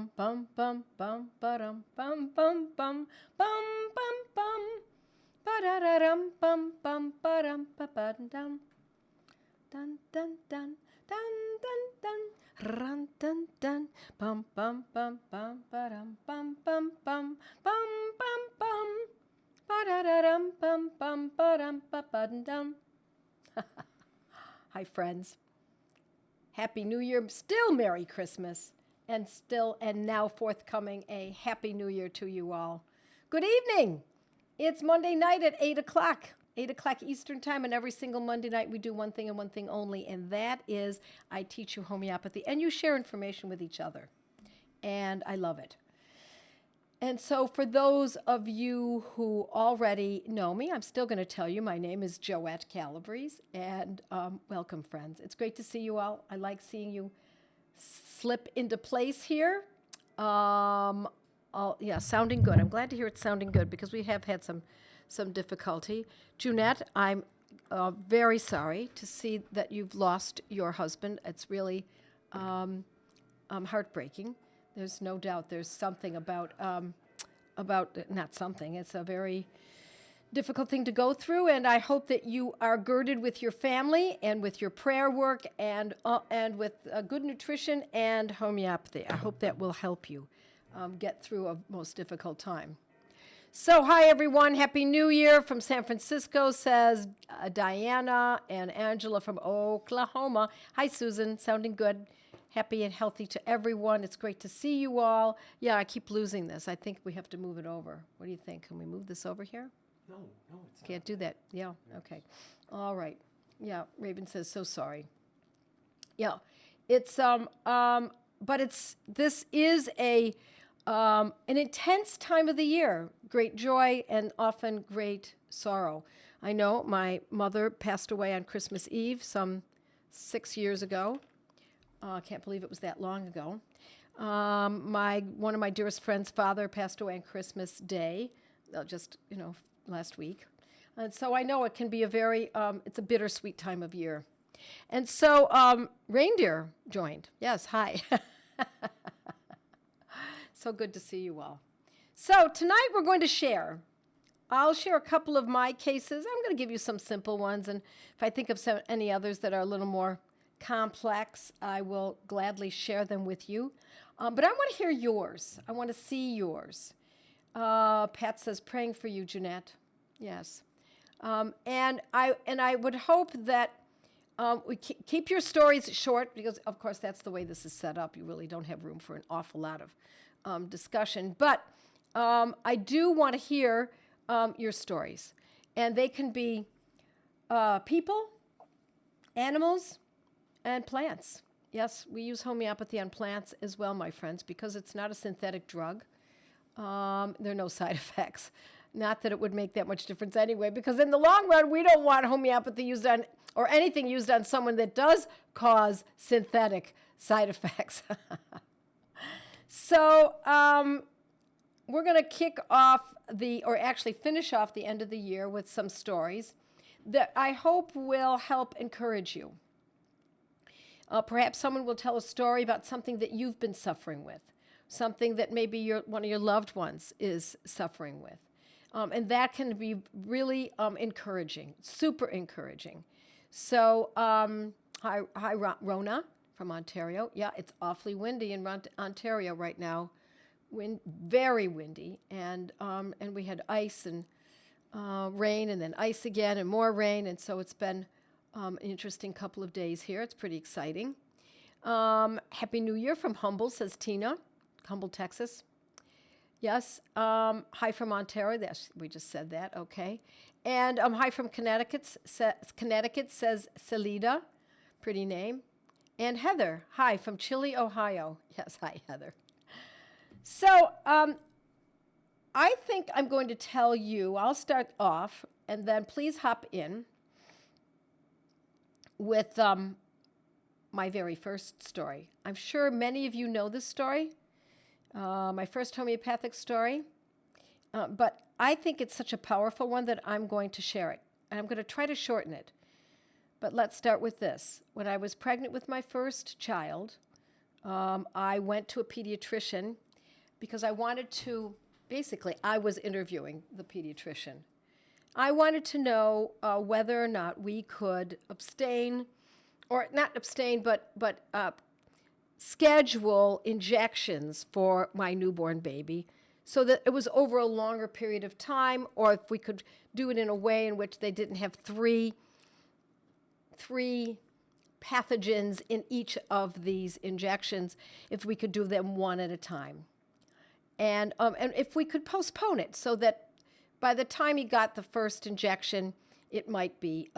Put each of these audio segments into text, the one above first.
bum bum bum bum ba-dum bum bum bum bum bum bum ba-da-da-dum bum bum ba-dum ba-ba-dum dun dun dun dun dun dun run dun dun bum bum bum bum ba-dum bum bum bum bum bum bum ba-da-da-dum bum bum ba-dum ba-ba-dum. Hi friends. Happy New Year, still Merry Christmas, and now forthcoming a Happy New Year to you all. Good evening. It's Monday night at 8 o'clock. 8 o'clock Eastern Time, and every single Monday night we do one thing and one thing only, and that is I teach you homeopathy, and you share information with each other, and I love it. And so for those of you who already know me, I'm still going to tell you my name is Joette Calabrese, and welcome, friends. It's great to see you all. I like seeing you slip into place here. Yeah, sounding good. I'm glad to hear it's sounding good because we have had some difficulty. Joette, I'm very sorry to see that you've lost your husband. It's really heartbreaking. There's no doubt there's something about not something. It's a very difficult thing to go through, and I hope that you are girded with your family and with your prayer work and with good nutrition and homeopathy. I hope that will help you get through a most difficult time. So, hi everyone, Happy New Year from San Francisco, says Diana and Angela from Oklahoma. Hi Susan, sounding good. Happy and healthy to everyone. It's great to see you all. Yeah, I keep losing this. I think we have to move it over. What do you think? Can we move this over here? No, it's not. Can't do that. Yeah, okay. All right. Yeah, Raven says, so sorry. Yeah, it's, but this is an intense time of the year. Great joy and often great sorrow. I know my mother passed away on Christmas Eve some 6 years ago. I can't believe it was that long ago. One of my dearest friends' father passed away on Christmas Day, just last week, and so I know it can be it's a bittersweet time of year. And so Reindeer joined. Yes, hi. So good to see you all. So tonight we're going to share. I'll share a couple of my cases. I'm going to give you some simple ones, and if I think of any others that are a little more complex, I will gladly share them with you. But I want to hear yours. I want to see yours. Pat says, praying for you, Jeanette. Yes. And I would hope that we keep your stories short because, of course, that's the way this is set up. You really don't have room for an awful lot of discussion. But I do want to hear your stories. And they can be people, animals, and plants. Yes, we use homeopathy on plants as well, my friends, because it's not a synthetic drug. There are no side effects. Not that it would make that much difference anyway, because in the long run, we don't want homeopathy used on, or anything used on someone that does cause synthetic side effects. So we're going to kick off or actually finish off the end of the year with some stories that I hope will help encourage you. Perhaps someone will tell a story about something that you've been suffering with, something that maybe one of your loved ones is suffering with. And that can be really encouraging, super encouraging. So, hi, Rona from Ontario. Yeah, it's awfully windy in Ontario right now. Very windy. And we had ice and rain and then ice again and more rain. And so it's been an interesting couple of days here. It's pretty exciting. Happy New Year from Humble, says Tina, Humble, Texas. Yes. Hi from Ontario. Yes, we just said that. Okay. And hi from Connecticut, says Celida. Pretty name. And Heather. Hi from Chile, Ohio. Yes. Hi, Heather. So I think I'm going to tell you, I'll start off, and then please hop in with my very first story. I'm sure many of you know this story, my first homeopathic story, but I think it's such a powerful one that I'm going to share it. And I'm going to try to shorten it. But let's start with this. When I was pregnant with my first child, I went to a pediatrician because I wanted to, basically, I was interviewing the pediatrician. I wanted to know whether or not we could abstain, or not abstain, but schedule injections for my newborn baby so that it was over a longer period of time, or if we could do it in a way in which they didn't have three pathogens in each of these injections, if we could do them one at a time. And if we could postpone it so that by the time he got the first injection, it might be,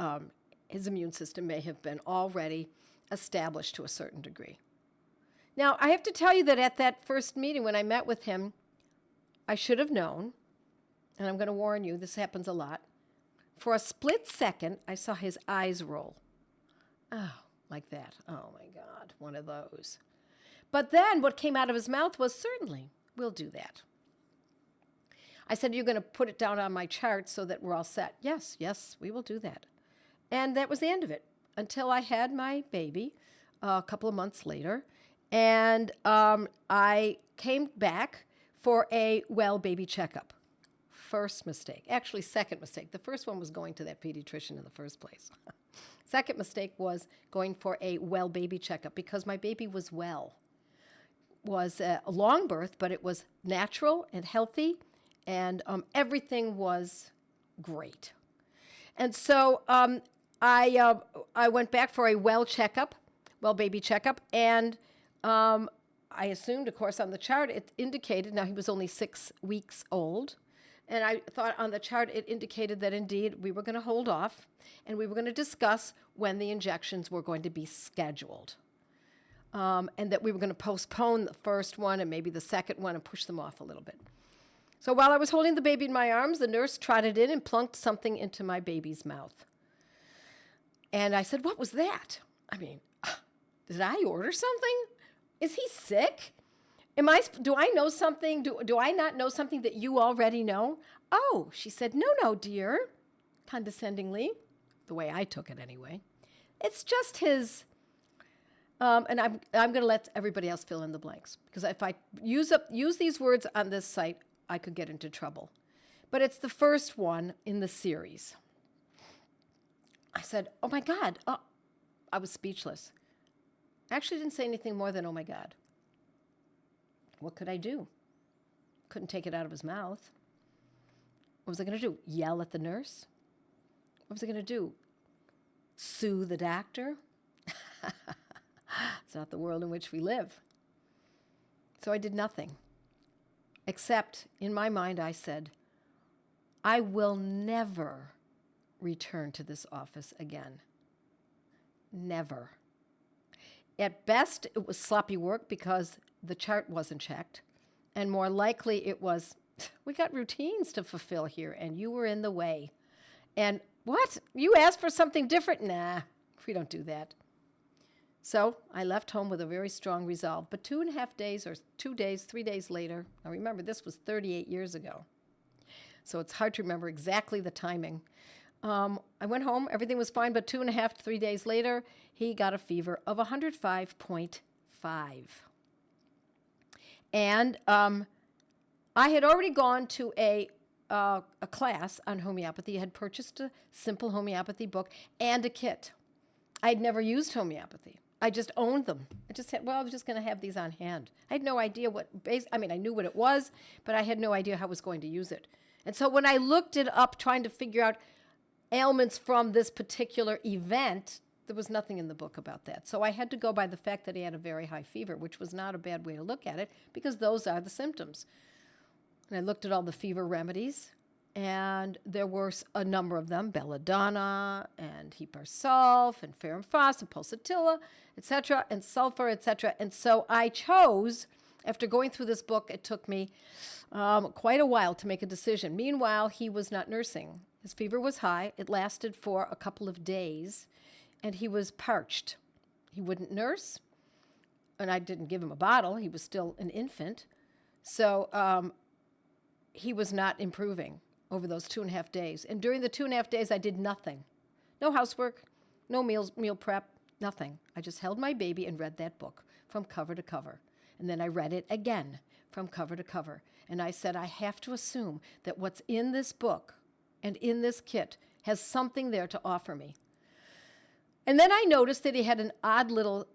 his immune system may have been already established to a certain degree. Now, I have to tell you that at that first meeting when I met with him, I should have known, and I'm going to warn you, this happens a lot. For a split second, I saw his eyes roll. Oh, like that. Oh, my God, one of those. But then what came out of his mouth was, certainly, we'll do that. I said, you're going to put it down on my chart so that we're all set. Yes, we will do that. And that was the end of it until I had my baby a couple of months later. And I came back for a well baby checkup. First mistake. Actually, second mistake. The first one was going to that pediatrician in the first place. Second mistake was going for a well baby checkup because my baby was well. Was a long birth, but it was natural and healthy, and everything was great. And so I went back for a well baby checkup, and I assumed, of course, on the chart it indicated, now he was only 6 weeks old, and I thought on the chart it indicated that indeed we were going to hold off, and we were going to discuss when the injections were going to be scheduled. And that we were going to postpone the first one and maybe the second one and push them off a little bit. So while I was holding the baby in my arms, the nurse trotted in and plunked something into my baby's mouth. And I said, what was that? I mean, did I order something? Is he sick? Do I know something? Do I not know something that you already know? Oh, she said, no, dear, condescendingly, the way I took it anyway. It's just his... and I'm going to let everybody else fill in the blanks, because if I use these words on this site, I could get into trouble. But it's the first one in the series. I said, oh, my God. Oh, I was speechless. I actually didn't say anything more than, oh, my God. What could I do? Couldn't take it out of his mouth. What was I going to do? Yell at the nurse? What was I going to do? Sue the doctor? It's not the world in which we live. So I did nothing, except in my mind I said, I will never return to this office again. Never. At best, it was sloppy work because the chart wasn't checked, and more likely it was, we got routines to fulfill here, and you were in the way. And what? You asked for something different? Nah, we don't do that. So I left home with a very strong resolve. But 2.5 days or 3 days later, now remember, this was 38 years ago. So it's hard to remember exactly the timing. I went home, everything was fine, but 2.5 to 3 days later, he got a fever of 105.5. And I had already gone to a class on homeopathy. I had purchased a simple homeopathy book and a kit. I'd never used homeopathy. I just owned them. I just said, well, I was just going to have these on hand. I had no idea I knew what it was, but I had no idea how I was going to use it. And so when I looked it up, trying to figure out ailments from this particular event, there was nothing in the book about that. So I had to go by the fact that he had a very high fever, which was not a bad way to look at it, because those are the symptoms. And I looked at all the fever remedies, and there were a number of them, belladonna and heparsulf and ferrum phos and pulsatilla, etc., and sulfur, etc. And so I chose, after going through this book, it took me quite a while to make a decision. Meanwhile, he was not nursing. His fever was high. It lasted for a couple of days, and he was parched. He wouldn't nurse, and I didn't give him a bottle. He was still an infant. So he was not improving over those 2.5 days. And during the 2.5 days, I did nothing. No housework, no meal prep, nothing. I just held my baby and read that book from cover to cover. And then I read it again from cover to cover. And I said, I have to assume that what's in this book and in this kit has something there to offer me. And then I noticed that he had an odd little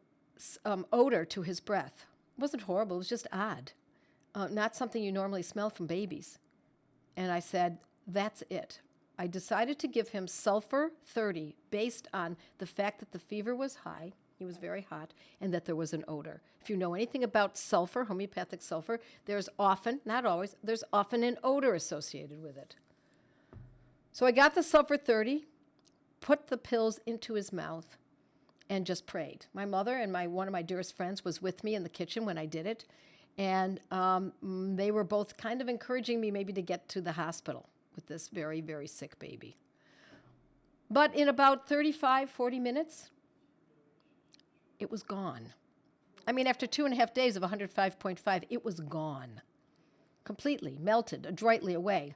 odor to his breath. It wasn't horrible, it was just odd. Not something you normally smell from babies. And I said, that's it. I decided to give him sulfur 30 based on the fact that the fever was high, he was very hot, and that there was an odor. If you know anything about sulfur, homeopathic sulfur, there's often, not always, there's often an odor associated with it. So I got the sulfur 30, put the pills into his mouth, and just prayed. My mother and one of my dearest friends was with me in the kitchen when I did it, and they were both kind of encouraging me maybe to get to the hospital with this very, very sick baby. But in about 35, 40 minutes, it was gone. I mean, after 2.5 days of 105.5, it was gone. Completely melted adroitly away.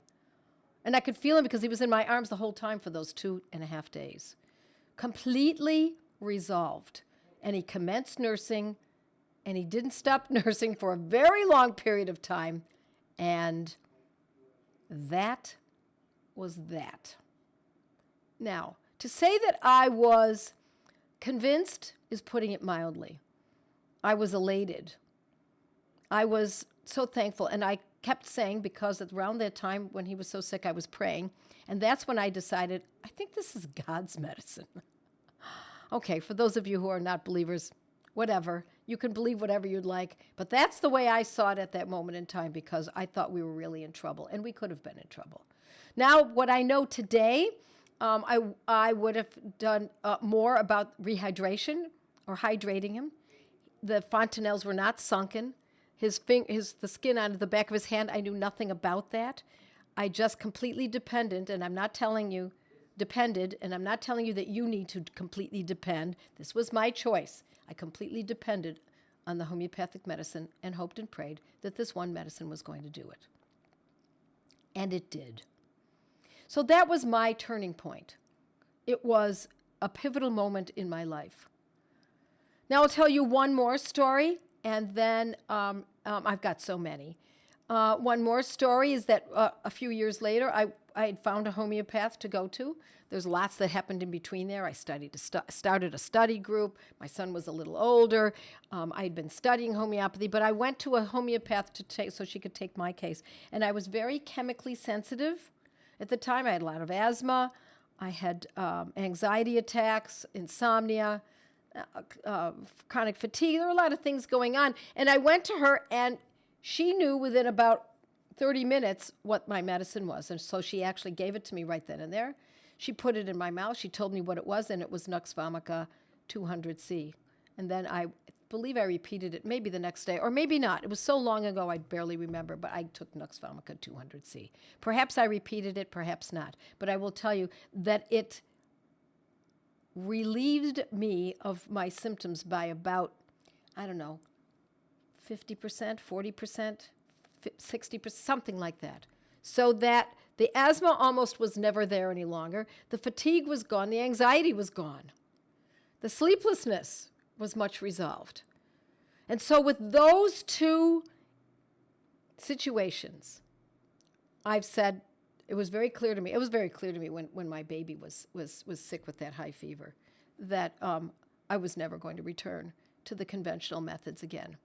And I could feel him because he was in my arms the whole time for those 2.5 days. Completely resolved. And he commenced nursing, and he didn't stop nursing for a very long period of time. And that was that. Now, to say that I was convinced is putting it mildly. I was elated. I was so thankful, and I kept saying, because around that time when he was so sick, I was praying, and that's when I decided, I think this is God's medicine. Okay, for those of you who are not believers, whatever, you can believe whatever you'd like, but that's the way I saw it at that moment in time, because I thought we were really in trouble, and we could have been in trouble. Now, what I know today, I would have done more about rehydration or hydrating him. The fontanelles were not sunken. The skin on the back of his hand, I knew nothing about that. I just completely depended, and I'm not telling you that you need to completely depend. This was my choice. I completely depended on the homeopathic medicine and hoped and prayed that this one medicine was going to do it. And it did. So that was my turning point. It was a pivotal moment in my life. Now I'll tell you one more story, and then I've got so many. One more story is that a few years later, I had found a homeopath to go to. There's lots that happened in between there. I started a study group. My son was a little older. I had been studying homeopathy, but I went to a homeopath so she could take my case. And I was very chemically sensitive. At the time, I had a lot of asthma. I had anxiety attacks, insomnia, chronic fatigue. There were a lot of things going on. And I went to her, and she knew within about 30 minutes what my medicine was. And so she actually gave it to me right then and there. She put it in my mouth. She told me what it was, and it was Nux Vomica 200C. And then I believe I repeated it maybe the next day, or maybe not. It was so long ago I barely remember, but I took Nux Vomica 200C. Perhaps I repeated it, perhaps not. But I will tell you that it relieved me of my symptoms by about, 50%, 40%, 60%, something like that. So that the asthma almost was never there any longer. The fatigue was gone. The anxiety was gone. The sleeplessness was much resolved. And so with those two situations, I've said, it was very clear to me. It was very clear to me when my baby was sick with that high fever that I was never going to return to the conventional methods again.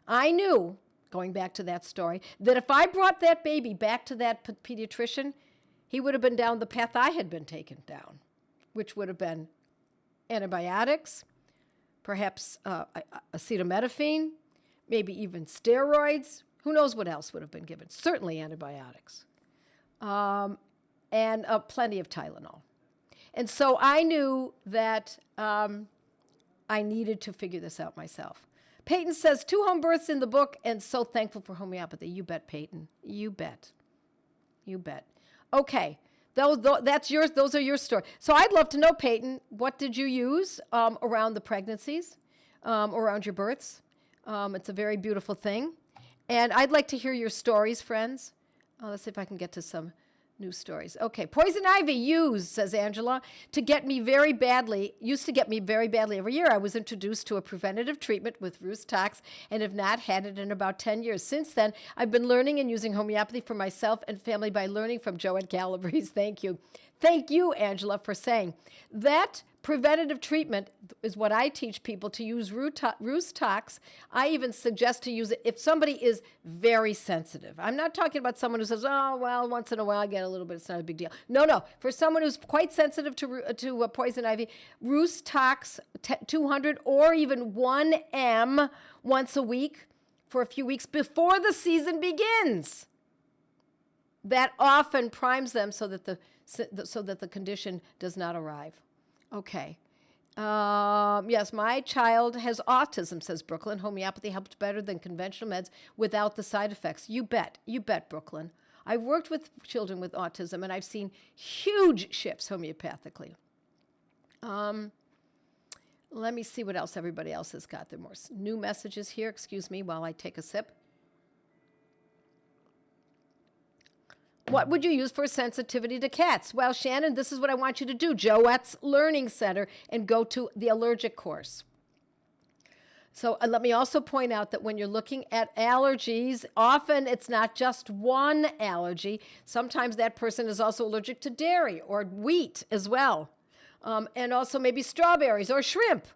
I knew, going back to that story, that if I brought that baby back to that pediatrician, he would have been down the path I had been taken down, which would have been antibiotics, perhaps acetaminophen, maybe even steroids. Who knows what else would have been given? Certainly antibiotics. And plenty of Tylenol. And so I knew that I needed to figure this out myself. Peyton says, 2 home births in the book, and so thankful for homeopathy. You bet, Peyton. You bet. You bet. Okay, those are your stories. So I'd love to know, Peyton, what did you use around the pregnancies, around your births? It's a very beautiful thing. And I'd like to hear your stories, friends. Let's see if I can get to some New stories. Okay. Poison ivy used, says Angela, used to get me very badly every year. I was introduced to a preventative treatment with Rhus tox and have not had it in about 10 years. Since then, I've been learning and using homeopathy for myself and family by learning from Joette Calabrese. Thank you. Thank you, Angela, for saying that. Preventative treatment is what I teach people to use. Rhus tox. I even suggest to use it if somebody is very sensitive. I'm not talking about someone who says, oh, well, once in a while I get a little bit, it's not a big deal. No. For someone who's quite sensitive to poison ivy, Rhus tox 200 or even 1 once a week for a few weeks before the season begins. That often primes them so that the condition does not arrive. Okay. Yes, my child has autism, says Brooklyn. Homeopathy helped better than conventional meds without the side effects. You bet, Brooklyn. I've worked with children with autism, and I've seen huge shifts homeopathically. Let me see what else everybody else has got. There are more new messages here. Excuse me while I take a sip. What would you use for sensitivity to cats? Well, Shannon, this is what I want you to do. Joette's Learning Center and go to the allergic course. So let me also point out that when you're looking at allergies, often it's not just one allergy. Sometimes that person is also allergic to dairy or wheat as well. And also maybe strawberries or shrimp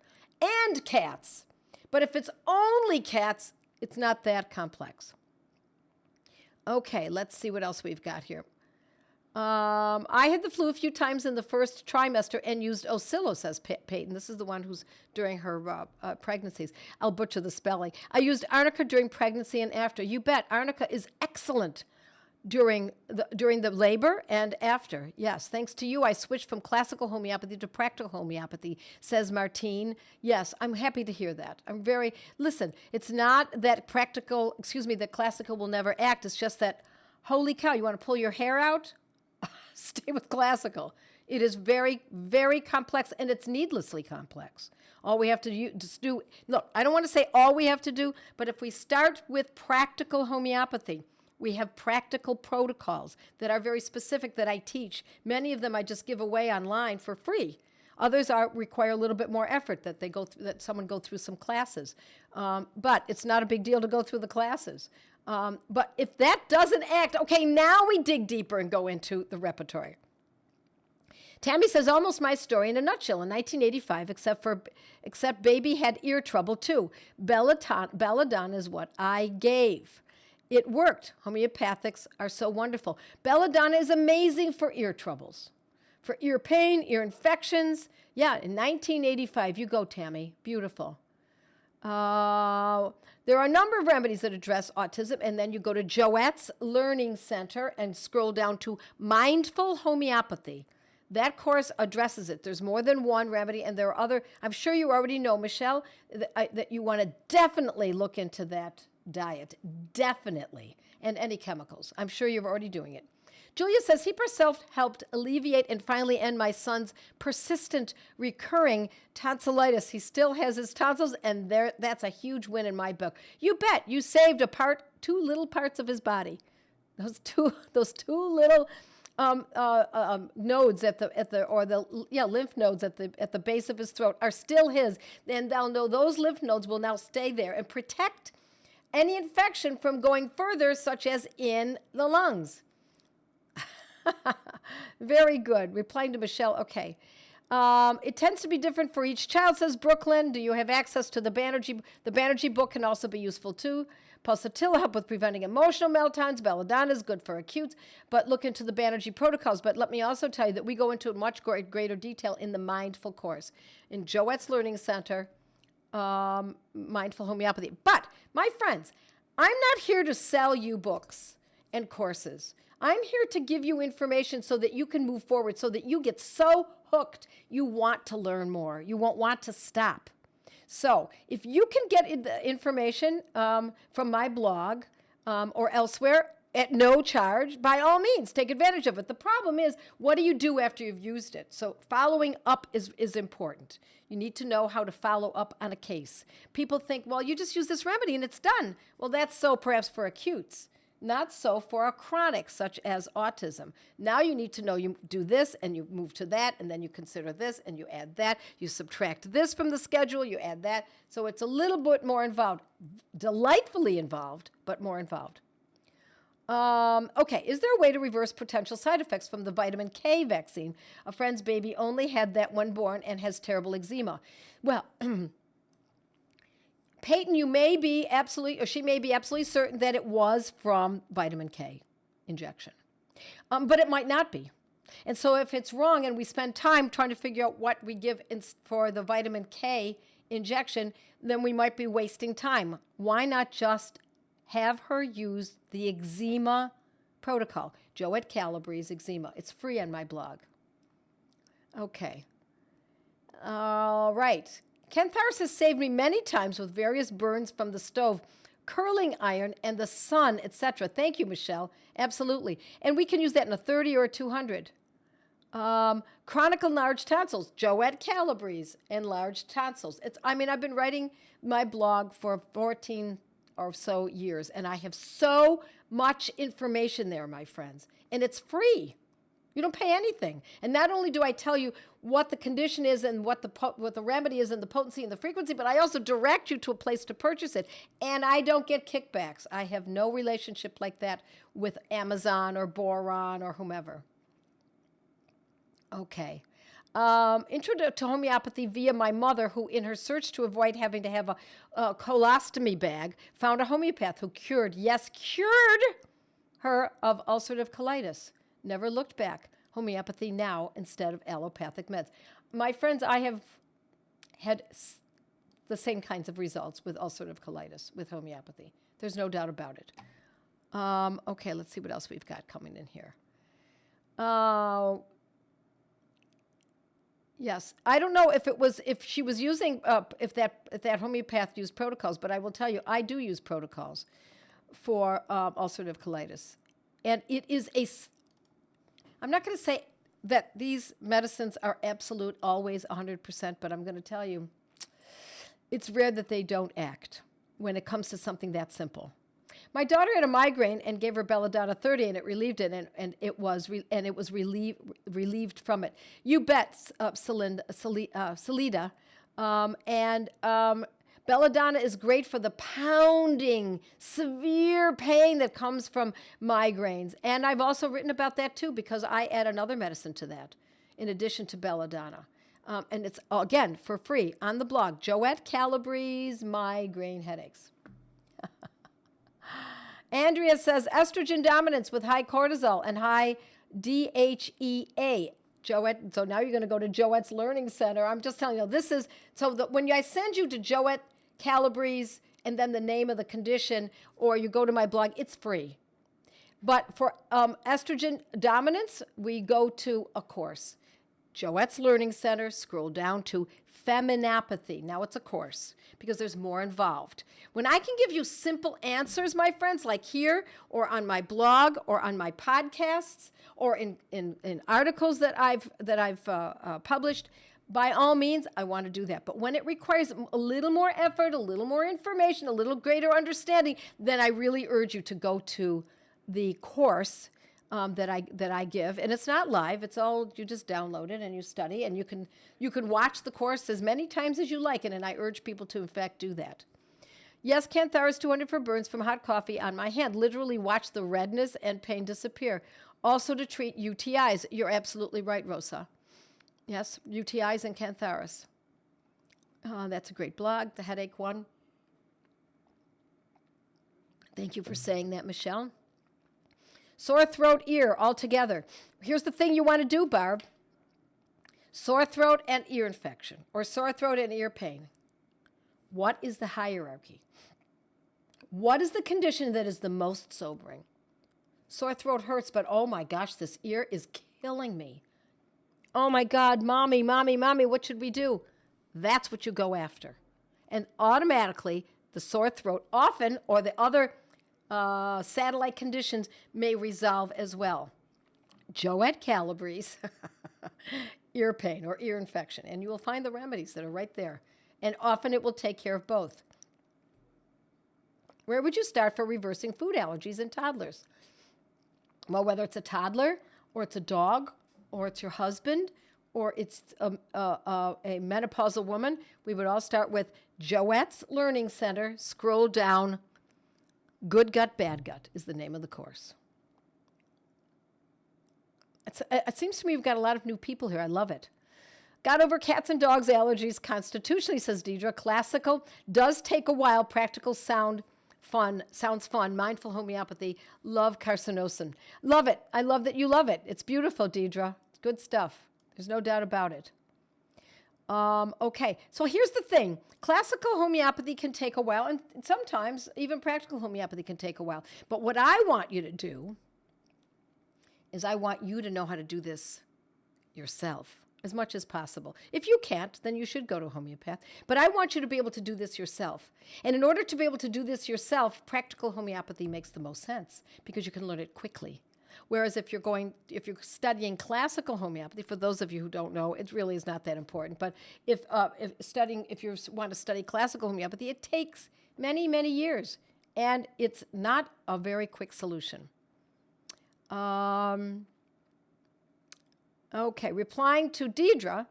and cats. But if it's only cats, it's not that complex. Okay, let's see what else we've got here. I had the flu a few times in the first trimester and used Oscillo, says Peyton. This is the one who's during her pregnancies. I'll butcher the spelling. I used arnica during pregnancy and after. You bet, arnica is excellent during the labor and after. Yes, thanks to you, I switched from classical homeopathy to practical homeopathy, says Martine. Yes, I'm happy to hear that. Listen, it's not that that classical will never act. It's just that, holy cow, you want to pull your hair out? Stay with classical. It is very, very complex, and it's needlessly complex. All we have to do, look, I don't want to say all we have to do, but if we start with practical homeopathy, we have practical protocols that are very specific that I teach. Many of them I just give away online for free. Others require a little bit more effort that someone go through some classes. But it's not a big deal to go through the classes. But if that doesn't act, okay, now we dig deeper and go into the repertory. Tammy says, almost my story in a nutshell. In 1985, except baby had ear trouble too. Belladonna is what I gave. It worked. Homeopathics are so wonderful. Belladonna is amazing for ear troubles, for ear pain, ear infections. Yeah, in 1985. You go, Tammy. Beautiful. There are a number of remedies that address autism, and then you go to Joette's Learning Center and scroll down to Mindful Homeopathy. That course addresses it. There's more than one remedy, and there are other. I'm sure you already know, Michelle, that you want to definitely look into that diet, definitely, and any chemicals. I'm sure you're already doing it. Julia says, he herself helped alleviate and finally end my son's persistent, recurring tonsillitis. He still has his tonsils, and that's a huge win in my book. You bet. You saved two little parts of his body. Those two little nodes lymph nodes at the base of his throat are still his. And they'll know those lymph nodes will now stay there and protect any infection from going further, such as in the lungs. Very good. Replying to Michelle. Okay. It tends to be different for each child, says Brooklyn. Do you have access to the Banerjee? The Banerjee book can also be useful too. Pulsatilla help with preventing emotional meltdowns. Belladonna is good for acutes, but look into the Banerjee protocols. But let me also tell you that we go into much greater detail in the Mindful course in Joette's Learning Center, Mindful Homeopathy. But, my friends, I'm not here to sell you books and courses. I'm here to give you information so that you can move forward, so that you get so hooked you want to learn more. You won't want to stop. So if you can get the information from my blog or elsewhere at no charge, by all means, take advantage of it. The problem is, what do you do after you've used it? So following up is important. You need to know how to follow up on a case. People think, well, you just use this remedy and it's done. Well, that's so perhaps for acutes. Not so for a chronic, such as autism. Now you need to know you do this and you move to that, and then you consider this and you add that. You subtract this from the schedule, you add that. So it's a little bit more involved. Delightfully involved, but more involved. Okay, is there a way to reverse potential side effects from the vitamin K vaccine? A friend's baby only had that one born and has terrible eczema. Well, Peyton, you may be absolutely, or she may be absolutely certain that it was from vitamin K injection. But it might not be. And so if it's wrong and we spend time trying to figure out what we give for the vitamin K injection, then we might be wasting time. Why not just have her use the eczema protocol? Joette Calabrese eczema. It's free on my blog. Okay. All right. Cantharis has saved me many times with various burns from the stove, curling iron, and the sun, etc. Thank you, Michelle. Absolutely. And we can use that in a 30 or a 200. Chronic enlarged tonsils, Joette Calabrese, enlarged tonsils. I've been writing my blog for 14 or so years, and I have so much information there, my friends, and it's free. You don't pay anything. And not only do I tell you what the condition is and what the remedy is and the potency and the frequency, but I also direct you to a place to purchase it. And I don't get kickbacks. I have no relationship like that with Amazon or Boron or whomever. Okay. Intro to homeopathy via my mother, who in her search to avoid having to have a colostomy bag, found a homeopath who cured her of ulcerative colitis. Never looked back. Homeopathy now instead of allopathic meds. My friends, I have had the same kinds of results with ulcerative colitis with homeopathy. There's no doubt about it. Okay, let's see what else we've got coming in here. Yes, I don't know if she was using if that homeopath used protocols, but I will tell you I do use protocols for ulcerative colitis, and it is I'm not going to say that these medicines are absolute, always 100%, but I'm going to tell you, it's rare that they don't act when it comes to something that simple. My daughter had a migraine and gave her belladonna 30, and it relieved it, and it was relieved from it. You bet, Salida. Belladonna is great for the pounding, severe pain that comes from migraines. And I've also written about that too, because I add another medicine to that in addition to belladonna. And it's, again, for free on the blog, Joette Calabrese Migraine Headaches. Andrea says, estrogen dominance with high cortisol and high DHEA. Joette, so now you're going to go to Joette's Learning Center. I'm just telling you, when I send you to Joette Calabrese and then the name of the condition, or you go to my blog, it's free. But for estrogen dominance, we go to a course. Joette's Learning Center, scroll down to Feminapathy. Now it's a course because there's more involved. When I can give you simple answers, my friends, like here or on my blog or on my podcasts or in articles that I've published, by all means, I want to do that. But when it requires a little more effort, a little more information, a little greater understanding, then I really urge you to go to the course that I give. And it's not live. It's all, you just download it and you study, and you can watch the course as many times as you like. And I urge people to, in fact, do that. Yes, Cantharis 200 for burns from hot coffee on my hand. Literally watch the redness and pain disappear. Also to treat UTIs. You're absolutely right, Rosa. Yes, UTIs and Cantharis. That's a great blog, the headache one. Thank you for saying that, Michelle. Sore throat, ear, all together. Here's the thing you want to do, Barb. Sore throat and ear infection, or sore throat and ear pain. What is the hierarchy? What is the condition that is the most sobering? Sore throat hurts, but oh my gosh, this ear is killing me. Oh my God, mommy, what should we do? That's what you go after. And automatically, the sore throat often, or the other satellite conditions, may resolve as well. Joette Calabrese, ear pain or ear infection. And you will find the remedies that are right there. And often it will take care of both. Where would you start for reversing food allergies in toddlers? Well, whether it's a toddler or it's a dog or it's your husband or it's a menopausal woman, we would all start with Joette's Learning Center. Scroll down. Good Gut, Bad Gut is the name of the course. It seems to me we've got a lot of new people here. I love it. Got over cats and dogs' allergies constitutionally, says Deidre. Classical does take a while. Practical sounds fun. Mindful homeopathy. Love carcinosin. Love it. I love that you love it. It's beautiful, Deidre. Good stuff. There's no doubt about it. Okay, so here's the thing. Classical homeopathy can take a while, and sometimes even practical homeopathy can take a while. But what I want you to do is I want you to know how to do this yourself as much as possible. If you can't, then you should go to a homeopath. But I want you to be able to do this yourself. And in order to be able to do this yourself, practical homeopathy makes the most sense because you can learn it quickly. Whereas if you're studying classical homeopathy, for those of you who don't know, it really is not that important. But if you want to study classical homeopathy, it takes many, many years, and it's not a very quick solution. Okay, replying to Deidre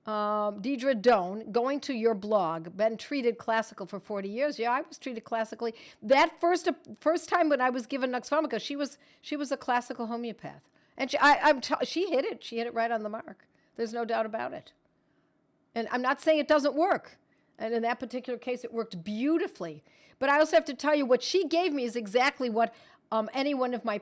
Doan, going to your blog, been treated classical for 40 years. Yeah, I was treated classically. That first time when I was given Nux Vomica, she was a classical homeopath. And she hit it. She hit it right on the mark. There's no doubt about it. And I'm not saying it doesn't work. And in that particular case, it worked beautifully. But I also have to tell you, what she gave me is exactly what any one of my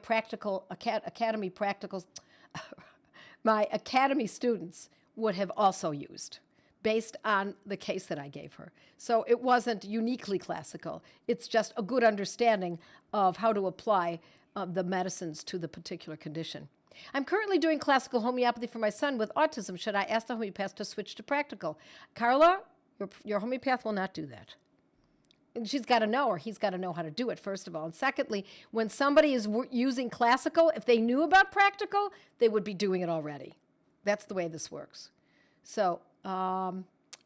my academy students would have also used based on the case that I gave her. So it wasn't uniquely classical. It's just a good understanding of how to apply the medicines to the particular condition. I'm currently doing classical homeopathy for my son with autism. Should I ask the homeopath to switch to practical? Carla, your homeopath will not do that. And she's got to know, or he's got to know how to do it, first of all. And secondly, when somebody is using classical, if they knew about practical, they would be doing it already. That's the way this works. So,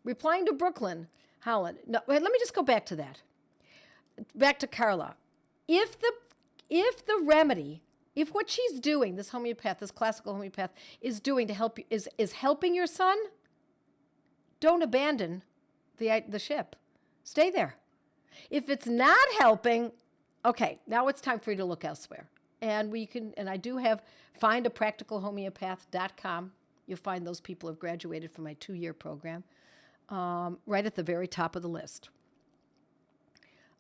replying to Brooklyn, Holland. No, wait, let me just go back to that. Back to Carla. If the remedy, if what she's doing, this classical homeopath, is doing to help you, is helping your son, don't abandon the ship. Stay there. If it's not helping, okay, now it's time for you to look elsewhere. And I do have findapracticalhomeopath.com. You'll find those people who have graduated from my 2-year program right at the very top of the list.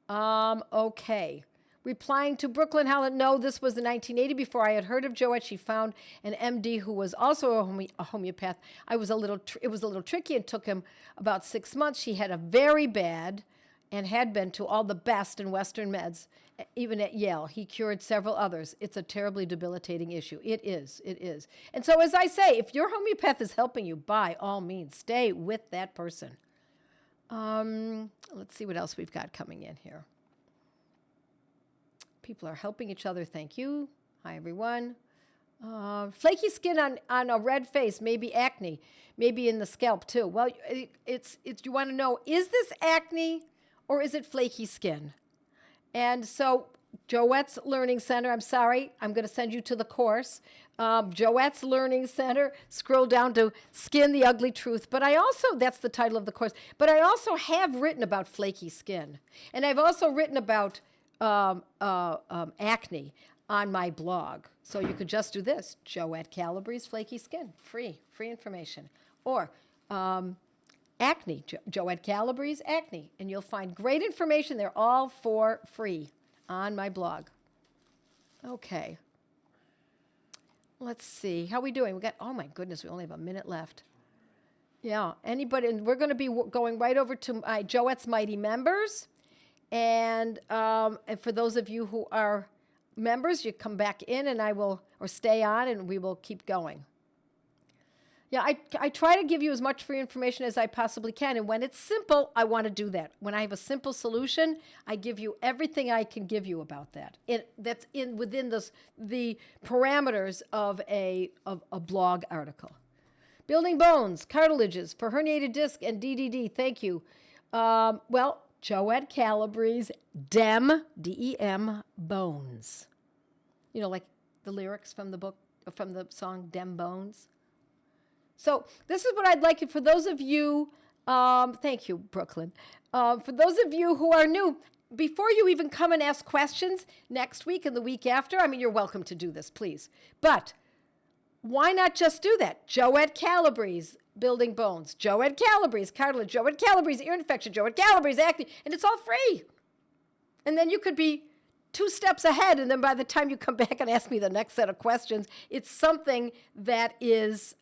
Okay. Replying to Brooklyn Holland, no, this was in 1980 before I had heard of Joette. She found an MD who was also a homeopath. It was a little tricky and took him about 6 months. She had a very bad and had been to all the best in Western meds, even at Yale. He cured several others. It's a terribly debilitating issue. It is. And so as I say, if your homeopath is helping you, by all means, stay with that person. Let's see what else we've got coming in here. People are helping each other. Thank you. Hi, everyone. Flaky skin on a red face, maybe acne, maybe in the scalp too. Well, you want to know, is this acne or is it flaky skin? And so Joette's Learning Center, I'm sorry, I'm going to send you to the course. Joette's Learning Center, scroll down to Skin, the Ugly Truth. But that's the title of the course, but I also have written about flaky skin. And I've also written about acne on my blog. So you could just do this, Joette Calabrese, Flaky Skin, free information. Or acne, Joette Calabrese, acne. And you'll find great information. They're all for free on my blog. Okay. Let's see. How are we doing? Oh my goodness, we only have a minute left. Yeah, anybody, and we're going to be going right over to my Joette's Mighty Members. And for those of you who are members, you come back in and or stay on and we will keep going. Yeah, I try to give you as much free information as I possibly can. And when it's simple, I want to do that. When I have a simple solution, I give you everything I can give you about that. That's within the parameters of a blog article. Building bones, cartilages for herniated disc and DDD. Thank you. Well, Joette Calabrese, Dem, D-E-M, Bones. You know, like the lyrics from the book, from the song Dem Bones. So this is what I'd like you, for those of you, thank you, Brooklyn. For those of you who are new, before you even come and ask questions next week and the week after, I mean, you're welcome to do this, please. But why not just do that? Joette Calabrese, building bones. Joette Calabrese, cartilage. Joette Calabrese, ear infection. Joette Calabrese, acne. And it's all free. And then you could be 2 steps ahead, and then by the time you come back and ask me the next set of questions, it's something that is,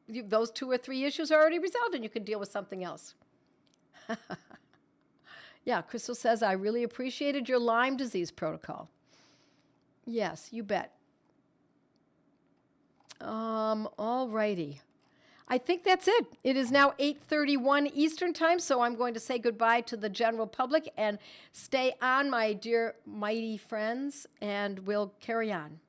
those 2 or 3 issues are already resolved, and you can deal with something else. Yeah, Crystal says, I really appreciated your Lyme disease protocol. Yes, you bet. All righty. I think that's it. It is now 8:31 Eastern Time, so I'm going to say goodbye to the general public and stay on, my dear mighty friends, and we'll carry on.